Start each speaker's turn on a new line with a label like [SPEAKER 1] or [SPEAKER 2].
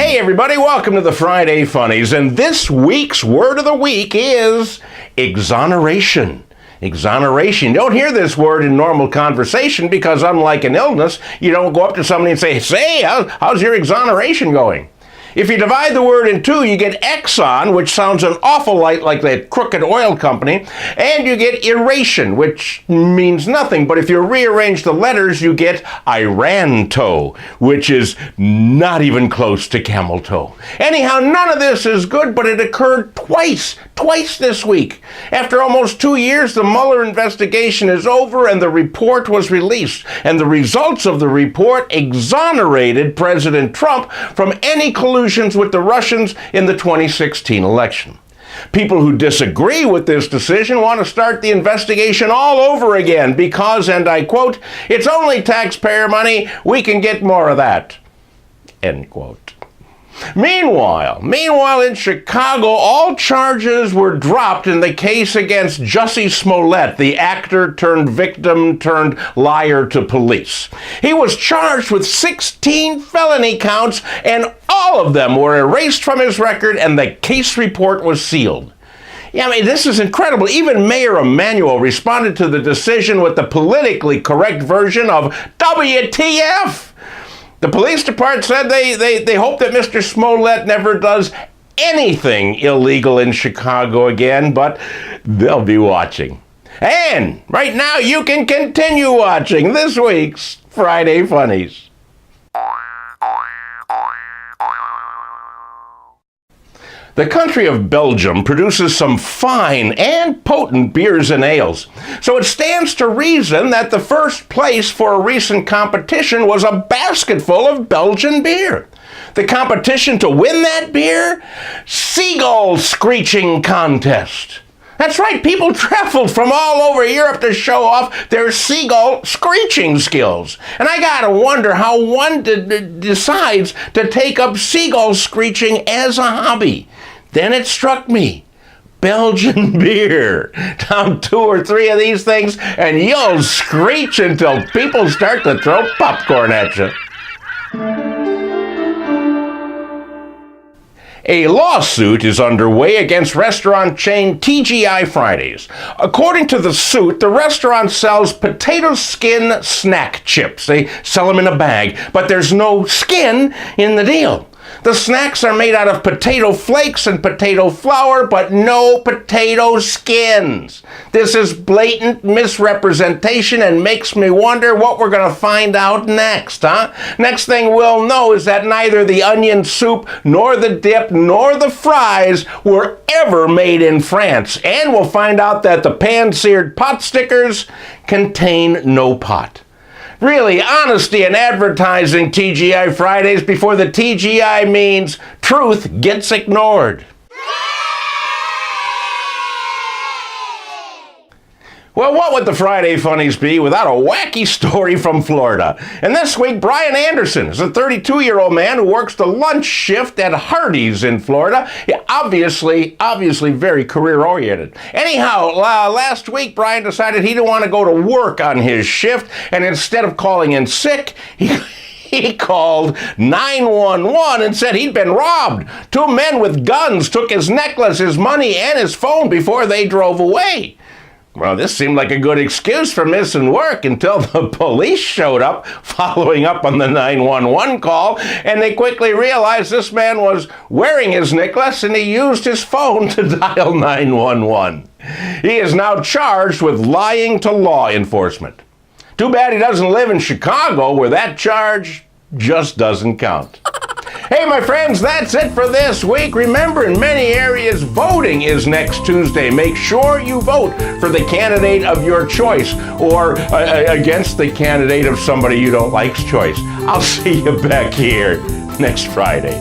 [SPEAKER 1] Hey everybody, welcome to the Friday Funnies, and this week's word of the week is exoneration. Exoneration. You don't hear this word in normal conversation because unlike an illness, you don't go up to somebody and say, how's your exoneration going? If you divide the word in two, you get Exxon, which sounds an awful lot like that crooked oil company, and you get Iration, which means nothing. But if you rearrange the letters, you get Iran toe, which is not even close to camel toe. Anyhow, none of this is good, but it occurred twice this week. After almost 2 years, the Mueller investigation is over and the report was released. And the results of the report exonerated President Trump from any collusion with the Russians in the 2016 election. People who disagree with this decision want to start the investigation all over again because, and I quote, "It's only taxpayer money, we can get more of that," end quote. Meanwhile in Chicago, all charges were dropped in the case against Jussie Smollett, the actor turned victim turned liar to police. He was charged with 16 felony counts, and all of them were erased from his record, and the case report was sealed. Yeah, I mean, this is incredible. Even Mayor Emanuel responded to the decision with the politically correct version of WTF. The police department said they hope that Mr. Smollett never does anything illegal in Chicago again, but they'll be watching. And right now you can continue watching this week's Friday Funnies. The country of Belgium produces some fine and potent beers and ales, so it stands to reason that the first place for a recent competition was a basket full of Belgian beer. The competition to win that beer? Seagull screeching contest. That's right, people traveled from all over Europe to show off their seagull screeching skills. And I gotta wonder how one decides to take up seagull screeching as a hobby. Then it struck me. Belgian beer. Down 2 or 3 of these things and you'll screech until people start to throw popcorn at you. A lawsuit is underway against restaurant chain TGI Fridays. According to the suit, the restaurant sells potato skin snack chips. They sell them in a bag, but there's no skin in the deal. The snacks are made out of potato flakes and potato flour, but no potato skins. This is blatant misrepresentation and makes me wonder what we're going to find out next, huh? Next thing we'll know is that neither the onion soup, nor the dip, nor the fries were ever made in France. And we'll find out that the pan-seared pot stickers contain no pot. Really, honesty in advertising, TGI Fridays, before the TGI means truth gets ignored. Well, what would the Friday Funnies be without a wacky story from Florida? And this week, Brian Anderson is a 32-year-old man who works the lunch shift at Hardee's in Florida. Obviously very career-oriented. Anyhow, last week, Brian decided he didn't want to go to work on his shift, and instead of calling in sick, he called 911 and said he'd been robbed. 2 men with guns took his necklace, his money, and his phone before they drove away. Well, this seemed like a good excuse for missing work until the police showed up following up on the 911 call, and they quickly realized this man was wearing his necklace and he used his phone to dial 911. He is now charged with lying to law enforcement. Too bad he doesn't live in Chicago, where that charge just doesn't count. Hey, my friends, that's it for this week. Remember, in many areas, voting is next Tuesday. Make sure you vote for the candidate of your choice or against the candidate of somebody you don't like's choice. I'll see you back here next Friday.